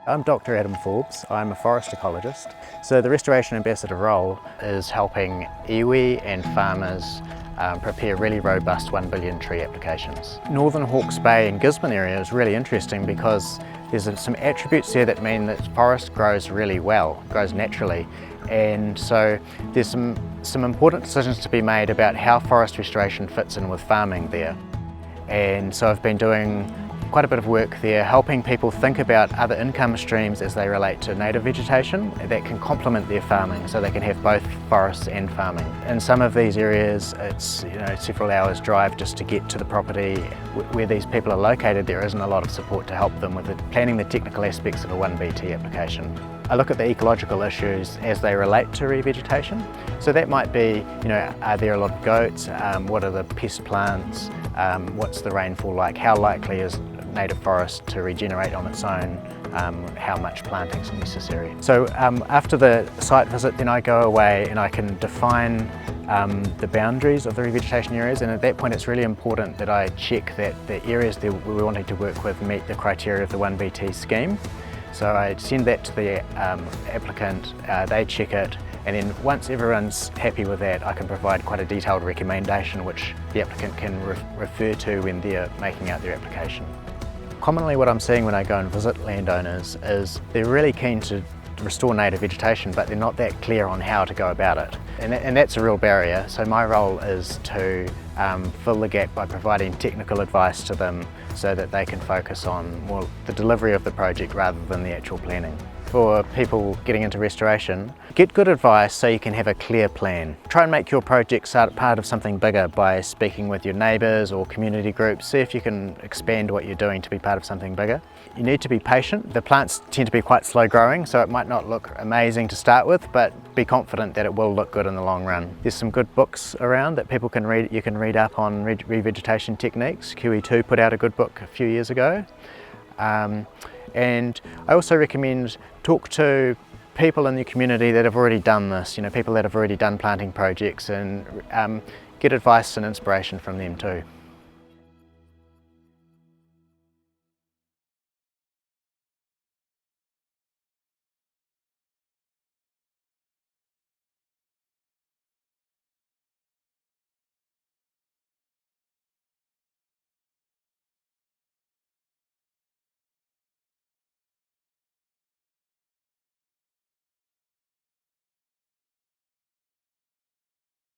I'm Dr. Adam Forbes. I'm a forest ecologist. So the Restoration Ambassador role is helping iwi and farmers prepare really robust 1 billion tree applications. Northern Hawke's Bay and Gisborne area is really interesting because there's some attributes there that mean that forest grows really well, grows naturally. And so there's some important decisions to be made about how forest restoration fits in with farming there. And so I've been doing quite a bit of work there, helping people think about other income streams as they relate to native vegetation that can complement their farming, so they can have both forests and farming. In some of these areas it's several hours drive just to get to the property. Where these people are located, there isn't a lot of support to help them with planning the technical aspects of a 1BT application. I look at the ecological issues as they relate to revegetation. So that might be, are there a lot of goats? What are the pest plants? What's the rainfall like? How likely is native forest to regenerate on its own? How much planting is necessary? So after the site visit, then I go away and I can define the boundaries of the revegetation areas, and at that point it's really important that I check that the areas that we're wanting to work with meet the criteria of the 1BT scheme. So I send that to the applicant, they check it, and then once everyone's happy with that, I can provide quite a detailed recommendation which the applicant can refer to when they're making out their application. Commonly what I'm seeing when I go and visit landowners is they're really keen to restore native vegetation, but they're not that clear on how to go about it. And that's a real barrier, so my role is to fill the gap by providing technical advice to them so that they can focus on more the delivery of the project rather than the actual planning. For people getting into restoration, get good advice so you can have a clear plan. Try and make your project part of something bigger by speaking with your neighbours or community groups. See if you can expand what you're doing to be part of something bigger. You need to be patient. The plants tend to be quite slow growing, so it might not look amazing to start with, but be confident that it will look good in the long run. There's some good books around that people can read. You can read up on revegetation techniques. QE2 put out a good book a few years ago. And I also recommend talk to people in the community that have already done this, people that have already done planting projects, and get advice and inspiration from them too.